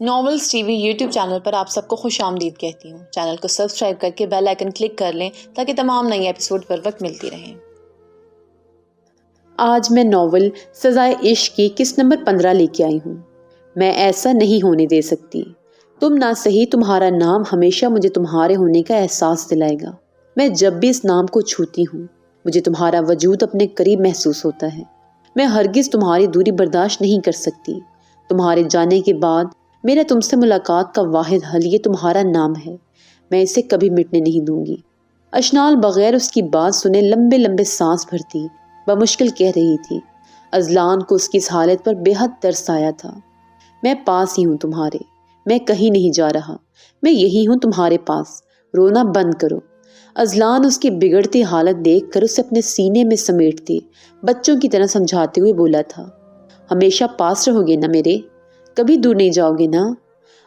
Novels TV YouTube channel پر آپ سب کو خوش آمدید کہتی ہوں۔ چینل کو سبسکرائب کر کے بیل آئیکن کلک کر لیں تاکہ تمام نئی ایپیسوڈ پر وقت ملتی رہیں۔ آج میں ناول سزائے عشق کی قسط نمبر 15 لے کے آئی ہوں۔ میں ایسا نہیں ہونے دے سکتی۔ تم نہ صحیح تمہارا نام ہمیشہ مجھے تمہارے ہونے کا احساس دلائے گا۔ میں جب بھی اس نام کو چھوتی ہوں مجھے تمہارا وجود اپنے قریب محسوس ہوتا ہے۔ میں ہرگز تمہاری دوری برداشت نہیں کر سکتی۔ تمہارے جانے کے بعد میرا تم سے ملاقات کا واحد حل یہ تمہارا نام ہے۔ میں اسے کبھی مٹنے نہیں دوں گی۔ اشنال بغیر اس کی بات سنے لمبے لمبے سانس بھرتی بمشکل کہہ رہی تھی۔ اذلان کو اس کی اس حالت پر بے حد ترس آیا تھا۔ میں پاس ہی ہوں تمہارے، میں کہیں نہیں جا رہا، میں یہی ہوں تمہارے پاس، رونا بند کرو۔ اذلان اس کی بگڑتی حالت دیکھ کر اسے اپنے سینے میں سمیٹتے بچوں کی طرح سمجھاتے ہوئے بولا تھا، ہمیشہ پاس رہو گے نا میرے، کبھی دور نہیں جاؤ گے نا؟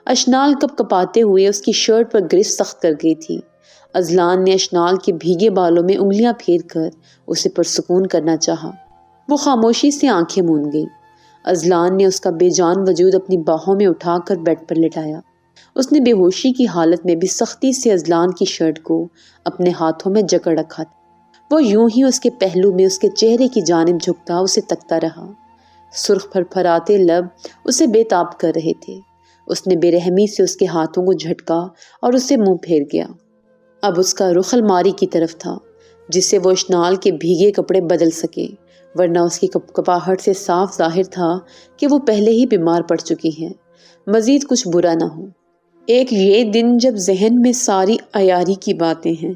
اشنال کپ کپاتے ہوئے اس کی شرٹ پر گرفت سخت کر گئی تھی۔ اذلان نے اشنال کے بھیگے بالوں میں انگلیاں پھیر کر اسے پرسکون کرنا چاہا۔ وہ خاموشی سے آنکھیں موند گئی۔ اذلان نے اس کا بے جان وجود اپنی باہوں میں اٹھا کر بیڈ پر لٹایا۔ اس نے بے ہوشی کی حالت میں بھی سختی سے اذلان کی شرٹ کو اپنے ہاتھوں میں جکڑ رکھا تھا۔ وہ یوں ہی اس کے پہلو میں اس کے چہرے کی جانب جھکتا اسے تکتا رہا۔ سرخ پھرپھراتے لب اسے بے تاب کر رہے تھے۔ اس نے بے رحمی سے اس کے ہاتھوں کو جھٹکا اور اسے منہ پھیر گیا۔ اب اس کا رخ الماری کی طرف تھا جس سے وہ اشنال کے بھیگے کپڑے بدل سکے، ورنہ اس کی کپاہٹ سے صاف ظاہر تھا کہ وہ پہلے ہی بیمار پڑ چکی ہیں، مزید کچھ برا نہ ہو۔ ایک یہ دن جب ذہن میں ساری عیاری کی باتیں ہیں،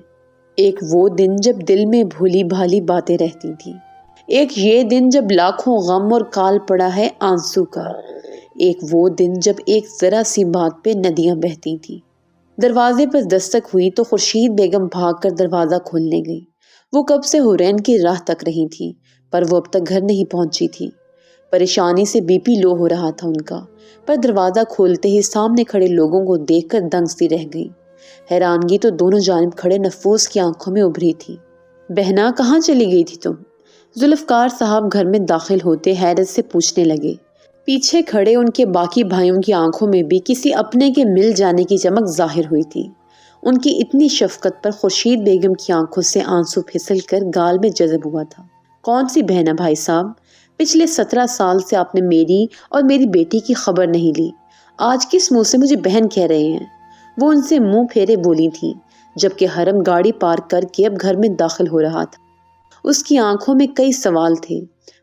ایک وہ دن جب دل میں بھولی بھالی باتیں رہتی تھیں، ایک یہ دن جب لاکھوں غم اور کال پڑا ہے آنسو کا، ایک وہ دن جب ایک ذرا سی بات پہ ندیاں بہتی تھیں۔ دروازے پر دستک ہوئی تو خورشید بیگم بھاگ کر دروازہ کھولنے گئی۔ وہ کب سے حورین کی راہ تک رہی تھی پر وہ اب تک گھر نہیں پہنچی تھی۔ پریشانی سے بی پی لو ہو رہا تھا ان کا، پر دروازہ کھولتے ہی سامنے کھڑے لوگوں کو دیکھ کر دنگ سی رہ گئی۔ حیرانگی تو دونوں جانب کھڑے نفوس کی آنکھوں میں ابھری تھی۔ بہنا کہاں چلی گئی تھی تم؟ ذوالفقار صاحب گھر میں داخل ہوتے حیرت سے پوچھنے لگے۔ پیچھے کھڑے ان کے باقی بھائیوں کی آنکھوں میں بھی کسی اپنے کے مل جانے کی چمک ظاہر ہوئی تھی۔ ان کی اتنی شفقت پر خورشید بیگم کی آنکھوں سے آنسو پھسل کر گال میں جذب ہوا تھا۔ کون سی بہن ہے بھائی صاحب؟ پچھلے 17 سال سے آپ نے میری اور میری بیٹی کی خبر نہیں لی، آج کس منہ سے مجھے بہن کہہ رہے ہیں؟ وہ ان سے منہ پھیرے بولی تھی جبکہ حرم گاڑی پارک کر کے اب گھر میں داخل ہو رہا تھا۔ اس کی آنکھوں میں کئی سوال تھے،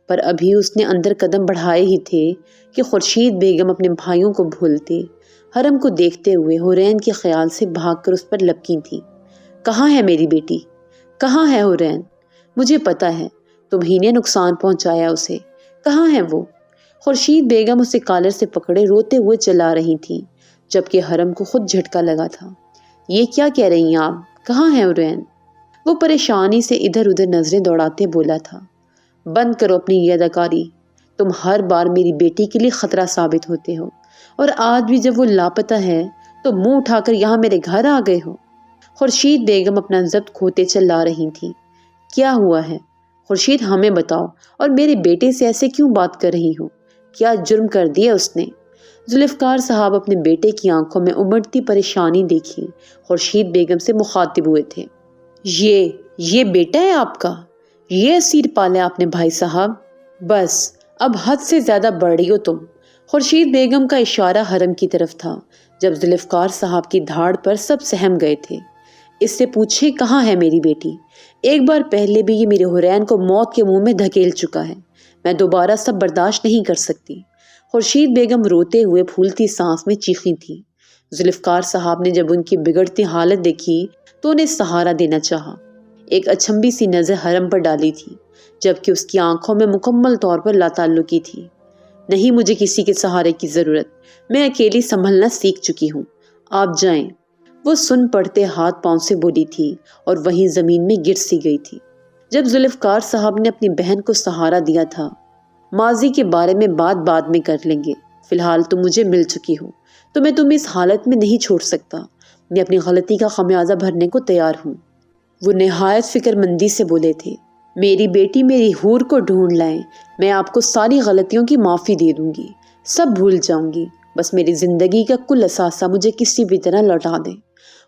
پر ابھی اس نے اندر قدم بڑھائے ہی تھے کہ خورشید بیگم اپنے بھائیوں کو بھولتے حرم کو دیکھتے ہوئے حورین کے خیال سے بھاگ کر اس پر لپکی تھی۔ کہاں ہے میری بیٹی؟ کہاں ہے حورین؟ مجھے پتا ہے تمہیں نے نقصان پہنچایا اسے، کہاں ہے وہ؟ خورشید بیگم اسے کالر سے پکڑے روتے ہوئے چلا رہی تھی جبکہ حرم کو خود جھٹکا لگا تھا۔ یہ کیا کہہ رہی ہیں آپ؟ کہاں ہے حورین؟ وہ پریشانی سے ادھر ادھر نظریں دوڑاتے بولا تھا، بند کرو اپنی یہ اداکاری، تم ہر بار میری بیٹی کے لیے خطرہ ثابت ہوتے ہو، اور آج بھی جب وہ لاپتہ ہے تو منہ اٹھا کر یہاں میرے گھر آ گئے ہو۔ خورشید بیگم اپنا ضبط کھوتے چلا رہی تھی۔ کیا ہوا ہے خورشید، ہمیں بتاؤ، اور میرے بیٹے سے ایسے کیوں بات کر رہی ہو؟ کیا جرم کر دیا اس نے؟ ذوالفقار صاحب اپنے بیٹے کی آنکھوں میں امڑتی پریشانی دیکھی خورشید بیگم سے مخاطب ہوئے تھے۔ یہ بیٹا ہے آپ کا؟ یہ اسیر پالا آپ نے بھائی صاحب؟ بس اب حد سے زیادہ بڑھ رہی ہو تم۔ خورشید بیگم کا اشارہ حرم کی طرف تھا جب ذوالفقار صاحب کی دھاڑ پر سب سہم گئے تھے۔ اس سے پوچھیں کہاں ہے میری بیٹی؟ ایک بار پہلے بھی یہ میرے حورین کو موت کے منہ میں دھکیل چکا ہے، میں دوبارہ سب برداشت نہیں کر سکتی۔ خورشید بیگم روتے ہوئے پھولتی سانس میں چیخی تھی۔ ذوالفقار صاحب نے جب ان کی بگڑتی حالت دیکھی تو انہیں سہارا دینا چاہا۔ ایک اچھمبی سی نظر حرم پر ڈالی تھی جبکہ اس کی آنکھوں میں مکمل طور پر لاتعلقی تھی۔ نہیں، مجھے کسی کے سہارے کی ضرورت، میں اکیلی سنبھلنا سیکھ چکی ہوں، آپ جائیں۔ وہ سن پڑتے ہاتھ پاؤں سے بولی تھی اور وہیں زمین میں گر سی گئی تھی۔ جب ذوالفقار صاحب نے اپنی بہن کو سہارا دیا تھا، ماضی کے بارے میں بات بعد میں کر لیں گے، فی الحال تم مجھے مل چکی ہو تو میں تمہیں اس حالت میں نہیں چھوڑ سکتا، میں اپنی غلطی کا خمیازہ بھرنے کو تیار ہوں۔ وہ نہایت فکر مندی سے بولے تھے، میری بیٹی میری حور کو ڈھونڈ لائیں، میں آپ کو ساری غلطیوں کی معافی دے دوں گی، سب بھول جاؤں گی، بس میری زندگی کا کل اثاثہ مجھے کسی بھی طرح لوٹا دیں۔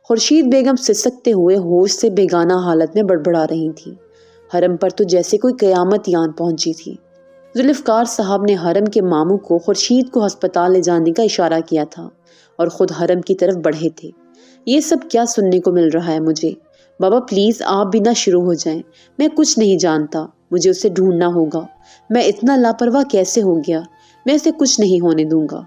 خورشید بیگم سسکتے ہوئے ہوش سے بیگانہ حالت میں بڑبڑا رہی تھی۔ حرم پر تو جیسے کوئی قیامت یان پہنچی تھی۔ ذوالفقار صاحب نے حرم کے ماموں کو خورشید کو ہسپتال لے جانے کا اشارہ کیا تھا اور خود حرم کی طرف بڑھے تھے۔ یہ سب کیا سننے کو مل رہا ہے مجھے؟ بابا پلیز آپ بھی نہ شروع ہو جائیں، میں کچھ نہیں جانتا، مجھے اسے ڈھونڈنا ہوگا۔ میں اتنا لاپرواہ کیسے ہو گیا؟ میں اسے کچھ نہیں ہونے دوں گا۔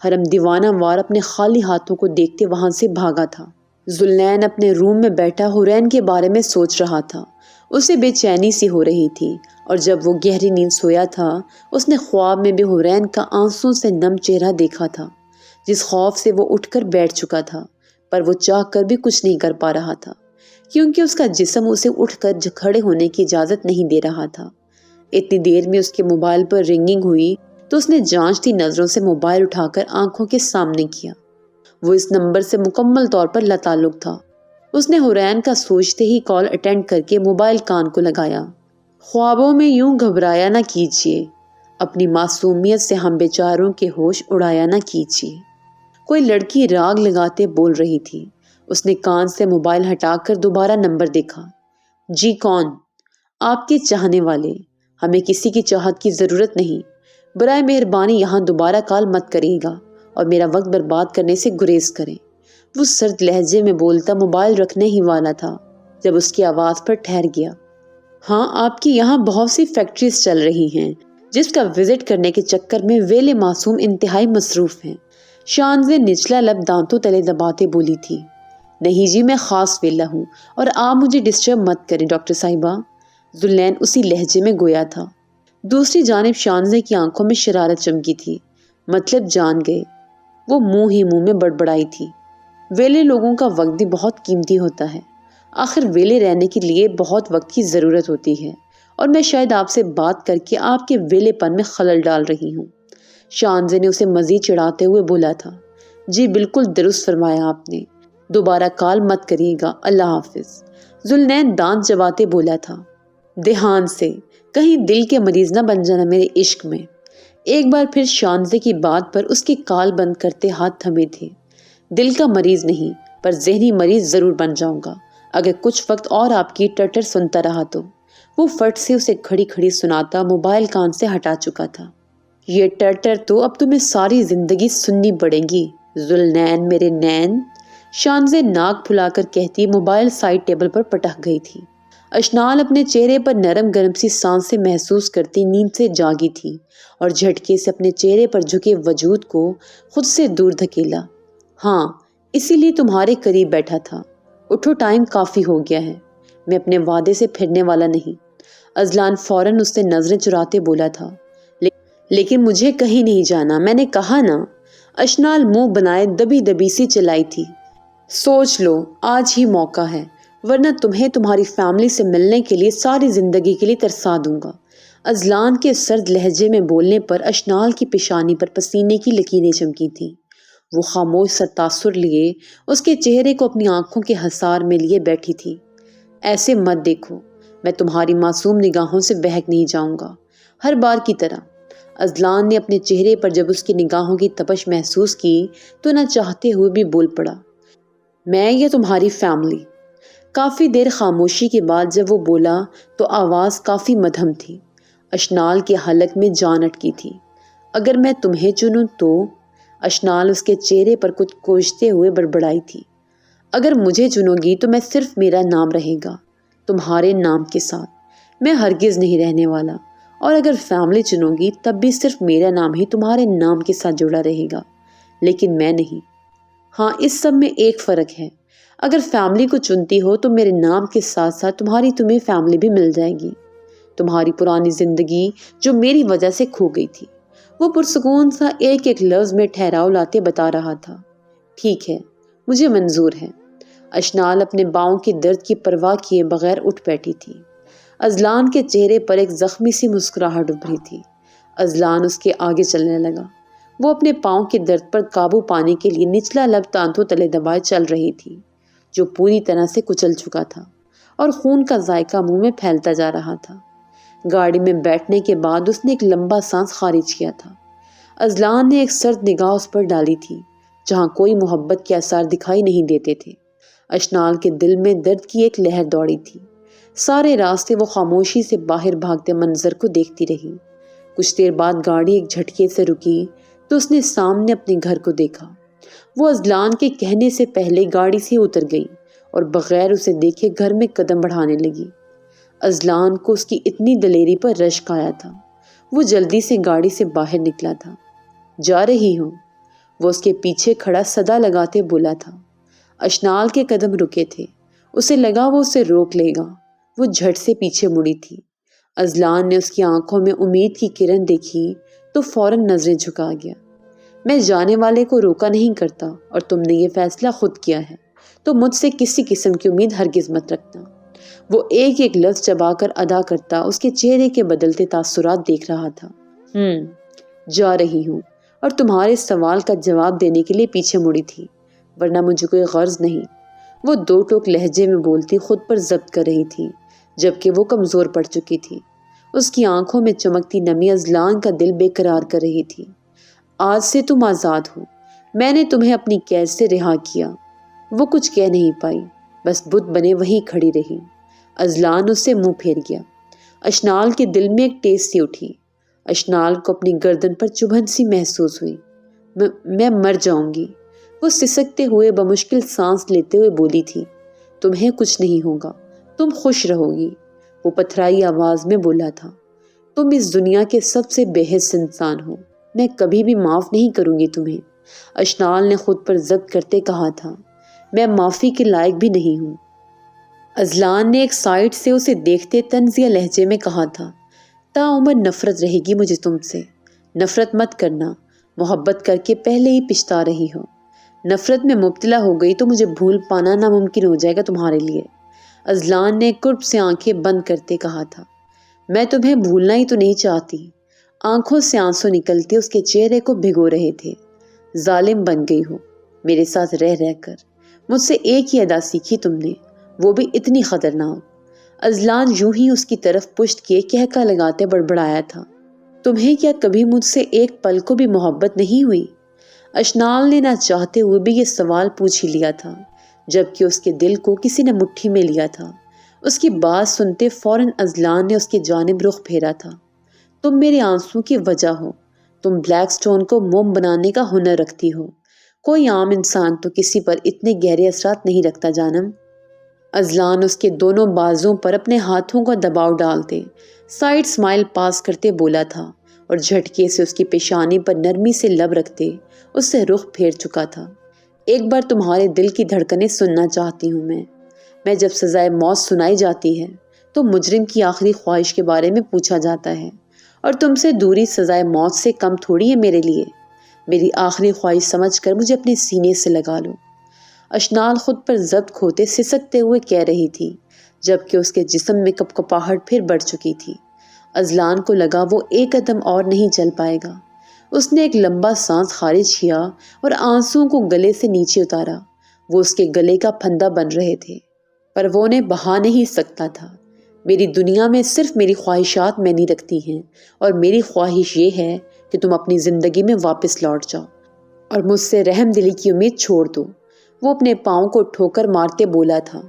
حرم دیوانہ وار اپنے خالی ہاتھوں کو دیکھتے وہاں سے بھاگا تھا۔ ذوالنین اپنے روم میں بیٹھا حورین کے بارے میں سوچ رہا تھا۔ اسے بے چینی سی ہو رہی تھی، اور جب وہ گہری نیند سویا تھا اس نے خواب میں بھی حورین کا آنسوں سے نم چہرہ دیکھا تھا، جس خوف سے وہ اٹھ کر بیٹھ چکا تھا، پر وہ چاہ کر بھی کچھ نہیں کر پا رہا تھا کیونکہ اس کا جسم اسے اٹھ کر کھڑے ہونے کی اجازت نہیں دے رہا تھا۔ اتنی دیر میں اس کے موبائل پر رنگنگ ہوئی تو اس نے جانچتی نظروں سے موبائل اٹھا کر آنکھوں کے سامنے کیا۔ وہ اس نمبر سے مکمل طور پر لاتعلق تھا۔ اس نے حورین کا سوچتے ہی کال اٹینڈ کر کے موبائل کان کو لگایا۔ خوابوں میں یوں گھبرایا نہ کیجیے، اپنی معصومیت سے ہم بیچاروں کے ہوش اڑایا نہ کیجیے، کوئی لڑکی راگ لگاتے بول رہی تھی۔ اس نے کان سے موبائل ہٹا کر دوبارہ نمبر دیکھا۔ جی کون؟ آپ کے چاہنے والے۔ ہمیں کسی کی چاہت کی ضرورت نہیں، برائے مہربانی یہاں دوبارہ کال مت کریے گا اور میرا وقت برباد کرنے سے گریز کریں۔ وہ سرد لہجے میں بولتا موبائل رکھنے ہی والا تھا جب اس کی آواز پر ٹھہر گیا۔ ہاں، آپ کی یہاں بہت سی فیکٹریز چل رہی ہیں جس کا وزٹ کرنے کے چکر میں ویلے معصوم انتہائی مصروف ہیں۔ شانزے نچلا لب دانتوں تلے دباتے بولی تھی۔ نہیں جی، میں خاص ویلا ہوں اور آپ مجھے ڈسٹرب مت کریں ڈاکٹر صاحبہ۔ ذوالنین اسی لہجے میں گویا تھا۔ دوسری جانب شانزے کی آنکھوں میں شرارت چمکی تھی۔ مطلب جان گئے؟ وہ منہ ہی منہ میں بڑبڑائی تھی۔ ویلے لوگوں کا وقت بھی بہت قیمتی ہوتا ہے، آخر ویلے رہنے کے لیے بہت وقت کی ضرورت ہوتی ہے، اور میں شاید آپ سے بات کر کے آپ کے ویلے پن میں خلل ڈال رہی ہوں۔ شانزے نے اسے مزید چڑھاتے ہوئے بولا تھا۔ جی بالکل درست فرمایا آپ نے، دوبارہ کال مت کریے گا، اللہ حافظ۔ ذوالنین دانت چباتے بولا تھا۔ دھیان سے، کہیں دل کے مریض نہ بن جانا میرے عشق میں۔ ایک بار پھر شانزے کی بات پر اس کی کال بند کرتے ہاتھ تھمے تھے۔ دل کا مریض نہیں، پر ذہنی مریض ضرور بن جاؤں گا اگر کچھ وقت اور آپ کی ٹٹر سنتا رہا تو۔ وہ فٹ سے اسے کھڑی کھڑی سناتا موبائل کان سے ہٹا چکا تھا۔ یہ ٹٹر تو اب تمہیں ساری زندگی سننی پڑے گی ذوالنین میرے نین، شانزے ناک پھلا کر کہتی موبائل سائڈ ٹیبل پر پٹک گئی تھی۔ اشنال اپنے چہرے پر نرم گرم سی سانسیں محسوس کرتی نیند سے جاگی تھی اور جھٹکے سے اپنے چہرے پر جھکے وجود کو خود سے دور دھکیلا۔ ہاں، اسی لیے تمہارے قریب بیٹھا تھا۔ اٹھو، ٹائم کافی ہو گیا ہے، میں اپنے وعدے سے پھرنے والا نہیں۔ اذلان فوراً اس سے نظریں چراتے بولا تھا۔ لیکن مجھے کہیں نہیں جانا، میں نے کہا نا۔ اشنال منہ بنائے دبی دبی سی چلائی تھی۔ سوچ لو، آج ہی موقع ہے، ورنہ تمہیں تمہاری فیملی سے ملنے کے لیے ساری زندگی کے لیے ترسا دوں گا۔ اذلان کے سرد لہجے میں بولنے پر اشنال کی پیشانی پر پسینے کی لکیریں چمکی تھیں۔ وہ خاموش سا تاثر لیے اس کے چہرے کو اپنی آنکھوں کے حصار میں لیے بیٹھی تھی۔ ایسے مت دیکھو، میں تمہاری معصوم نگاہوں سے بہک نہیں جاؤں گا، ہر بار کی طرح۔ اذلان نے اپنے چہرے پر جب اس کی نگاہوں کی تپش محسوس کی تو نہ چاہتے ہوئے بھی بول پڑا، میں یا تمہاری فیملی؟ کافی دیر خاموشی کے بعد جب وہ بولا تو آواز کافی مدھم تھی۔ اشنال کے حلق میں جان اٹکی تھی۔ اگر میں تمہیں چنوں تو؟ اشنال اس کے چہرے پر کچھ کوشتے ہوئے بڑبڑائی تھی۔ اگر مجھے چنو گی تو میں صرف میرا نام رہے گا تمہارے نام کے ساتھ، میں ہرگز نہیں رہنے والا، اور اگر فیملی چنو گی تب بھی صرف میرا نام ہی تمہارے نام کے ساتھ جڑا رہے گا، لیکن میں نہیں۔ ہاں، اس سب میں ایک فرق ہے، اگر فیملی کو چنتی ہو تو میرے نام کے ساتھ ساتھ تمہیں فیملی بھی مل جائے گی۔ تمہاری پرانی زندگی جو میری وجہ سے کھو گئی تھی۔ وہ پرسکون سا ایک ایک لفظ میں ٹھہراؤ لاتے بتا رہا تھا۔ ٹھیک ہے، مجھے منظور ہے۔ اشنال اپنے باؤں کے درد کی پرواہ کیے بغیر اٹھ بیٹھی تھی۔ اذلان کے چہرے پر ایک زخمی سی مسکراہٹ ابھری تھی۔ اذلان اس کے آگے چلنے لگا۔ وہ اپنے پاؤں کے درد پر قابو پانے کے لیے نچلا لب دانتوں تلے دبائے چل رہی تھی، جو پوری طرح سے کچل چکا تھا اور خون کا ذائقہ منہ میں پھیلتا جا رہا تھا۔ گاڑی میں بیٹھنے کے بعد اس نے ایک لمبا سانس خارج کیا تھا۔ ازلان نے ایک سرد نگاہ اس پر ڈالی تھی جہاں کوئی محبت کے آثار دکھائی نہیں دیتے تھے۔ اشنال کے دل میں درد کی ایک لہر دوڑی تھی۔ سارے راستے وہ خاموشی سے باہر بھاگتے منظر کو دیکھتی رہی۔ کچھ دیر بعد گاڑی ایک جھٹکے سے رکی تو اس نے سامنے اپنے گھر کو دیکھا۔ وہ ازلان کے کہنے سے پہلے گاڑی سے اتر گئی اور بغیر اسے دیکھے گھر میں قدم بڑھانے لگی۔ ازلان کو اس کی اتنی دلیری پر رشک آیا تھا۔ وہ جلدی سے گاڑی سے باہر نکلا تھا۔ جا رہی ہوں؟ وہ اس کے پیچھے کھڑا صدا لگاتے بولا تھا۔ اشنال کے قدم رکے تھے۔ اسے لگا وہ اسے روک لے گا۔ وہ جھٹ سے پیچھے مڑی تھی۔ ازلان نے اس کی آنکھوں میں امید کی کرن دیکھی تو فوراً نظریں جھکا گیا۔ میں جانے والے کو روکا نہیں کرتا اور تم نے یہ فیصلہ خود کیا ہے تو مجھ سے کسی قسم کی امید ہرگز مت رکھنا۔ وہ ایک ایک لفظ چبا کر ادا کرتا اس کے چہرے کے بدلتے تاثرات دیکھ رہا تھا۔ جا رہی ہوں اور تمہارے سوال کا جواب دینے کے لیے پیچھے مڑی تھی، ورنہ مجھے کوئی غرض نہیں۔ وہ دو ٹوک لہجے میں بولتی خود پر ضبط کر رہی تھی جبکہ وہ کمزور پڑ چکی تھی۔ اس کی آنکھوں میں چمکتی نمی ازلان کا دل بے قرار کر رہی تھی۔ آج سے تم آزاد ہو۔ میں نے تمہیں اپنی قید سے رہا کیا۔ وہ کچھ کہہ نہیں پائی، بس بت بنے وہیں کھڑی رہی۔ ازلان اس سے منہ پھیر گیا۔ اشنال کے دل میں ایک ٹیس سی اٹھی۔ اشنال کو اپنی گردن پر چبھن سی محسوس ہوئی۔ میں مر جاؤں گی، وہ سسکتے ہوئے بمشکل سانس لیتے ہوئے بولی تھی۔ تمہیں کچھ نہیں ہوگا، تم خوش رہو گی، وہ پتھرائی آواز میں بولا تھا۔ تم اس دنیا کے سب سے بے حس انسان ہو، میں کبھی بھی معاف نہیں کروں گی تمہیں۔ اشنال نے خود پر ضبط کرتے کہا تھا۔ میں معافی کے لائق بھی نہیں ہوں۔ ازلان نے ایک سائڈ سے اسے دیکھتے طنزیہ لہجے میں کہا تھا۔ تا عمر نفرت رہے گی مجھے تم سے۔ نفرت مت کرنا، محبت کر کے پہلے ہی پچھتا رہی ہو۔ نفرت میں مبتلا ہو گئی تو مجھے بھول پانا ناممکن ہو جائے گا تمہارے لیے۔ ازلان نے قرب سے آنکھیں بند کرتے کہا تھا۔ میں تمہیں بھولنا ہی تو نہیں چاہتی۔ آنکھوں سے آنسو نکلتے اس کے چہرے کو بھگو رہے تھے۔ ظالم بن گئی ہو میرے ساتھ رہ رہ کر۔ مجھ سے ایک ہی ادا سیکھی تم نے، وہ بھی اتنی خطرناک۔ ازلان یوں ہی اس کی طرف پشت کیے کہکا لگاتے بڑبڑایا تھا۔ تمہیں کیا کبھی مجھ سے ایک پل کو بھی محبت نہیں ہوئی؟ اشنال نے نہ چاہتے ہوئے بھی یہ سوال پوچھ ہی لیا تھا، جبکہ اس کے دل کو کسی نے مٹھی میں لیا تھا۔ اس کی بات سنتے فوراً ازلان نے اس کی جانب رخ پھیرا تھا۔ تم میرے آنسو کی وجہ ہو۔ تم بلیک سٹون کو موم بنانے کا ہنر رکھتی ہو۔ کوئی عام انسان تو کسی پر اتنے گہرے اثرات نہیں رکھتا جانم۔ ازلان اس کے دونوں بازوں پر اپنے ہاتھوں کا دباؤ ڈالتے سائڈ سمائل پاس کرتے بولا تھا اور جھٹکے سے اس کی پیشانی پر نرمی سے لب رکھتے اس سے رخ پھیر چکا تھا۔ ایک بار تمہارے دل کی دھڑکنیں سننا چاہتی ہوں میں جب سزائے موت سنائی جاتی ہے تو مجرم کی آخری خواہش کے بارے میں پوچھا جاتا ہے، اور تم سے دوری سزائے موت سے کم تھوڑی ہے میرے لیے۔ میری آخری خواہش سمجھ کر مجھے اپنے سینے سے لگا لو۔ اشنال خود پر ضبط کھوتے سسکتے ہوئے کہہ رہی تھی، جبکہ اس کے جسم میں کپکپاہٹ پھر بڑھ چکی تھی۔ ازلان کو لگا وہ ایک قدم اور نہیں چل پائے گا۔ اس نے ایک لمبا سانس خارج کیا اور آنسوؤں کو گلے سے نیچے اتارا۔ وہ اس کے گلے کا پھندا بن رہے تھے، پر وہ انہیں بہا نہیں سکتا تھا۔ میری دنیا میں صرف میری خواہشات معنی رکھتی ہیں، اور میری خواہش یہ ہے کہ تم اپنی زندگی میں واپس لوٹ جاؤ اور مجھ سے رحم دلی کی امید چھوڑ دو۔ وہ اپنے پاؤں کو ٹھوکر مارتے بولا تھا۔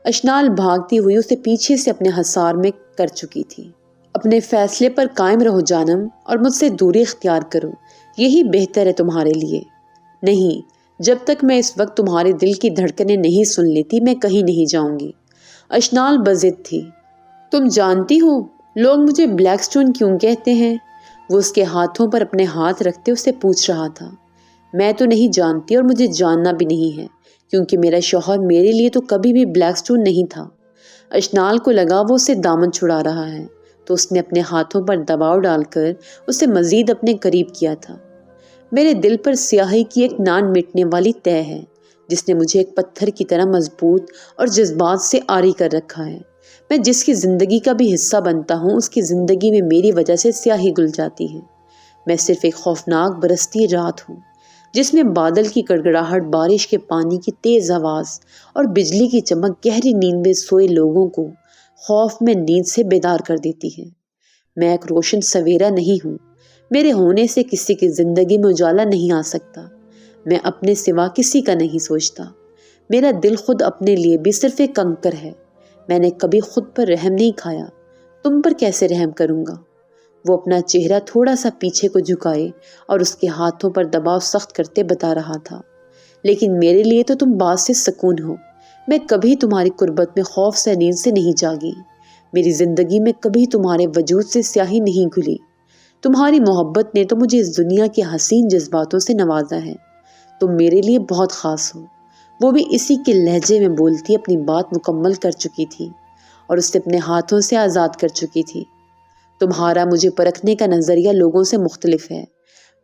اشنال بھاگتی ہوئی اسے پیچھے سے اپنے حصار میں کر چکی تھی۔ اپنے فیصلے پر قائم رہو جانم، اور مجھ سے دوری اختیار کرو، یہی بہتر ہے تمہارے لیے۔ نہیں، جب تک میں اس وقت تمہارے دل کی دھڑکنیں نہیں سن لیتی میں کہیں نہیں جاؤں گی۔ اشنال بضد تھی۔ تم جانتی ہو لوگ مجھے بلیک سٹون کیوں کہتے ہیں؟ وہ اس کے ہاتھوں پر اپنے ہاتھ رکھتے اسے پوچھ رہا تھا۔ میں تو نہیں جانتی اور مجھے جاننا بھی نہیں ہے، کیونکہ میرا شوہر میرے لیے تو کبھی بھی بلیک سٹون نہیں تھا۔ اشنال کو لگا وہ اسے دامن چھڑا رہا ہے، تو اس نے اپنے ہاتھوں پر دباؤ ڈال کر اسے مزید اپنے قریب کیا تھا۔ میرے دل پر سیاہی کی ایک نان مٹنے والی تہ ہے جس نے مجھے ایک پتھر کی طرح مضبوط اور جذبات سے عاری کر رکھا ہے۔ میں جس کی زندگی کا بھی حصہ بنتا ہوں اس کی زندگی میں میری وجہ سے سیاہی گل جاتی ہے۔ میں صرف ایک خوفناک برستی رات ہوں جس میں بادل کی گڑگڑاہٹ، بارش کے پانی کی تیز آواز اور بجلی کی چمک گہری نیند میں سوئے لوگوں کو خوف میں نیند سے بیدار کر دیتی ہے۔ میں ایک روشن سویرا نہیں ہوں، میرے ہونے سے کسی کی زندگی میں اجالا نہیں آ سکتا۔ میں اپنے سوا کسی کا نہیں سوچتا۔ میرا دل خود اپنے لیے بھی صرف ایک کنکر ہے۔ میں نے کبھی خود پر رحم نہیں کھایا، تم پر کیسے رحم کروں گا؟ وہ اپنا چہرہ تھوڑا سا پیچھے کو جھکائے اور اس کے ہاتھوں پر دباؤ سخت کرتے بتا رہا تھا، لیکن میرے لیے تو تم باعث سکون ہو۔ میں کبھی تمہاری قربت میں خوف سے نیند سے نہیں جاگی۔ میری زندگی میں کبھی تمہارے وجود سے سیاہی نہیں کھلی۔ تمہاری محبت نے تو مجھے اس دنیا کے حسین جذباتوں سے نوازا ہے۔ تم میرے لیے بہت خاص ہو۔ وہ بھی اسی کے لہجے میں بولتی اپنی بات مکمل کر چکی تھی اور اسے اپنے ہاتھوں سے آزاد کر چکی تھی۔ تمہارا مجھے پرکھنے کا نظریہ لوگوں سے مختلف ہے،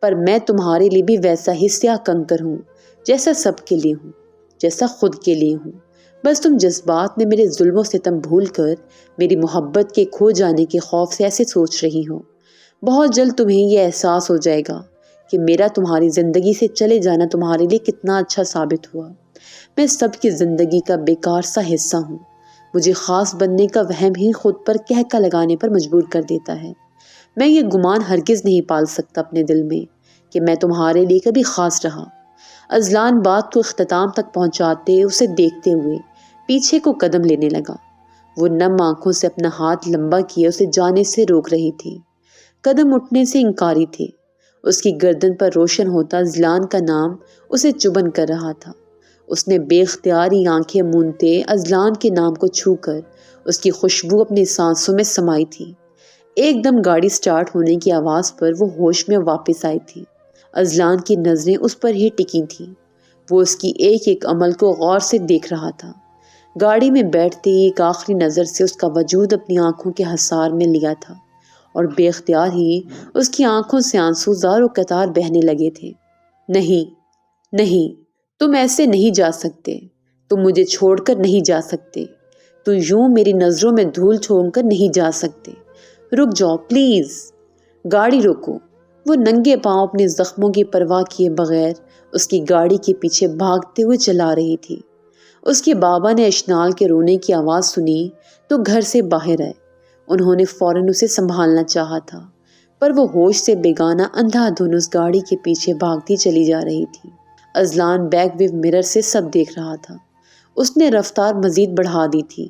پر میں تمہارے لیے بھی ویسا ہی سیاہ کنکر ہوں جیسا سب کے لیے ہوں، جیسا خود کے لیے ہوں۔ بس تم جذبات میں میرے ظلم و ستم بھول کر میری محبت کے کھو جانے کے خوف سے ایسے سوچ رہی ہو۔ بہت جلد تمہیں یہ احساس ہو جائے گا کہ میرا تمہاری زندگی سے چلے جانا تمہارے لیے کتنا اچھا ثابت ہوا۔ میں سب کی زندگی کا بیکار سا حصہ ہوں۔ مجھے خاص بننے کا وہم ہی خود پر کہکا لگانے پر مجبور کر دیتا ہے۔ میں یہ گمان ہرگز نہیں پال سکتا اپنے دل میں کہ میں تمہارے لیے کبھی خاص رہا۔ اذلان بات کو اختتام تک پہنچاتے اسے دیکھتے ہوئے پیچھے کو قدم لینے لگا۔ وہ نم آنکھوں سے اپنا ہاتھ لمبا کیے اسے جانے سے روک رہی تھی، قدم اٹھنے سے انکاری تھے۔ اس کی گردن پر روشن ہوتا اذلان کا نام اسے چبھن کر رہا تھا۔ اس نے بے اختیاری آنکھیں مونتے اذلان کے نام کو چھو کر اس کی خوشبو اپنی سانسوں میں سمائی تھی۔ ایک دم گاڑی سٹارٹ ہونے کی آواز پر وہ ہوش میں واپس آئی تھی۔ اذلان کی نظریں اس پر ہی ٹکی تھیں۔ وہ اس کی ایک ایک عمل کو غور سے دیکھ رہا تھا۔ گاڑی میں بیٹھتے ہی ایک آخری نظر سے اس کا وجود اپنی آنکھوں کے حصار میں لیا تھا اور بے اختیار ہی اس کی آنکھوں سے آنسو زار و قطار بہنے لگے تھے۔ نہیں، نہیں، تم ایسے نہیں جا سکتے، تم مجھے چھوڑ کر نہیں جا سکتے، تو یوں میری نظروں میں دھول چھوڑ کر نہیں جا سکتے، رک جاؤ پلیز، گاڑی روکو۔ وہ ننگے پاؤں اپنے زخموں کی پرواہ کیے بغیر اس کی گاڑی کے پیچھے بھاگتے ہوئے چلا رہی تھی۔ اس کے بابا نے اشنال کے رونے کی آواز سنی تو گھر سے باہر آئے۔ انہوں نے فوراً اسے سنبھالنا چاہا تھا، پر وہ ہوش سے بیگانہ اندھا دھن اس گاڑی کے پیچھے بھاگتی چلی جا رہی تھی۔ اذلان بیک ویو مرر سے سب دیکھ رہا تھا۔ اس نے رفتار مزید بڑھا دی تھی۔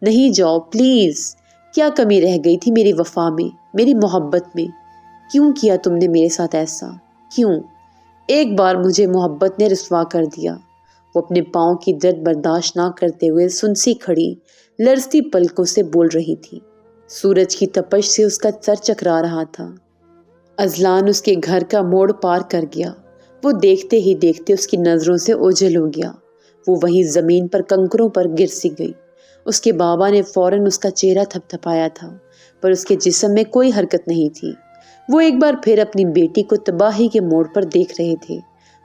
نہیں جاؤ پلیز، کیا کمی رہ گئی تھی میری وفا میں، میری محبت میں؟ کیوں کیا تم نے میرے ساتھ ایسا؟ کیوں؟ ایک بار مجھے محبت نے رسوا کر دیا۔ وہ اپنے پاؤں کی درد برداشت نہ کرتے ہوئے سنسی کھڑی لرزتی پلکوں سے بول رہی تھی۔ سورج کی تپش سے اس کا سر چکرا رہا تھا۔ اذلان اس کے گھر کا موڑ پار کر گیا۔ وہ دیکھتے ہی دیکھتے اس کی نظروں سے اوجھل ہو گیا۔ وہ وہیں زمین پر کنکروں پر گر سی گئی۔ اس کے بابا نے فوراً اس کا چہرہ تھپ تھپایا تھا، پر اس کے جسم میں کوئی حرکت نہیں تھی۔ وہ ایک بار پھر اپنی بیٹی کو تباہی کے موڑ پر دیکھ رہے تھے،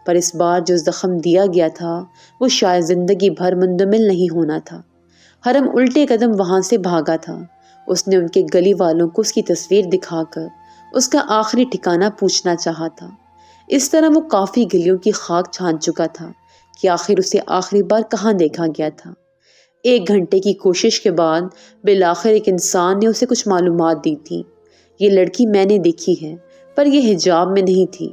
پر اس بار جو زخم دیا گیا تھا وہ شاید زندگی بھر مندمل نہیں ہونا تھا۔ حرم الٹے قدم وہاں سے بھاگا تھا۔ اس نے ان کے گلی والوں کو اس کی تصویر دکھا کر اس کا آخری ٹھکانہ پوچھنا چاہا تھا۔ اس طرح وہ کافی گلیوں کی خاک چھان چکا تھا کہ آخر اسے آخری بار کہاں دیکھا گیا تھا۔ 1 گھنٹے کی کوشش کے بعد بالآخر ایک انسان نے اسے کچھ معلومات دی تھی۔ یہ لڑکی میں نے دیکھی ہے، پر یہ حجاب میں نہیں تھی۔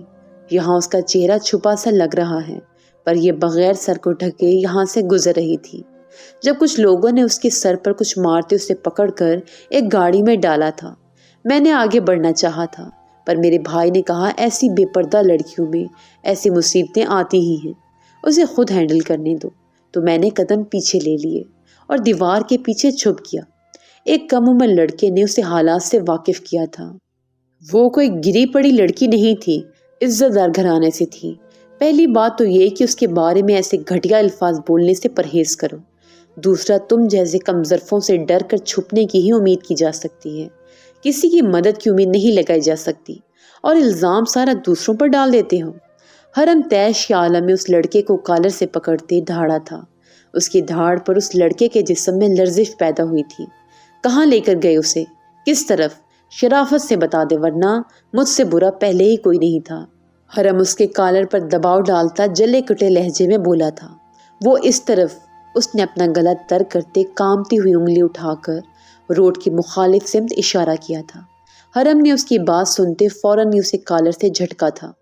یہاں اس کا چہرہ چھپا سا لگ رہا ہے، پر یہ بغیر سر کو ڈھکے یہاں سے گزر رہی تھی۔ جب کچھ لوگوں نے اس کے سر پر کچھ مارتے اسے پکڑ کر ایک گاڑی میں ڈالا تھا، میں نے آگے بڑھنا چاہا تھا، پر میرے بھائی نے کہا ایسی بے پردہ لڑکیوں میں ایسی مصیبتیں آتی ہی ہیں، اسے خود ہینڈل کرنے دو۔ تو میں نے قدم پیچھے لے لیے اور دیوار کے پیچھے چھپ گیا۔ ایک کم عمر لڑکے نے اسے حالات سے واقف کیا تھا۔ وہ کوئی گری پڑی لڑکی نہیں تھی، عزت دار گھرانے سے تھی۔ پہلی بات تو یہ کہ اس کے بارے میں ایسے گھٹیا الفاظ بولنے سے پرہیز کرو۔ دوسرا، تم جیسے کم ظرفوں سے ڈر کر چھپنے کی ہی امید کی جا سکتی ہے، کسی کی مدد کی امید نہیں لگائی جا سکتی، اور الزام سارا دوسروں پر ڈال دیتے ہو۔ حرم تیش کے عالم میں اس لڑکے کو کالر سے پکڑتے دھاڑا تھا۔ اس کی دھاڑ پر اس لڑکے کے جسم میں لرزش پیدا ہوئی تھی۔ کہاں لے کر گئے اسے؟ کس طرف؟ شرافت سے بتا دے، ورنہ مجھ سے برا پہلے ہی کوئی نہیں تھا۔ حرم اس کے کالر پر دباؤ ڈالتا جلے کٹے لہجے میں بولا تھا۔ وہ اس طرف۔ اس نے اپنا گلا تر کرتے کامتی ہوئی انگلی اٹھا کر روڈ کی مخالف سمت اشارہ کیا تھا۔ حرم نے اس کی بات سنتے فوراً ہی اسے کالر سے جھٹکا تھا۔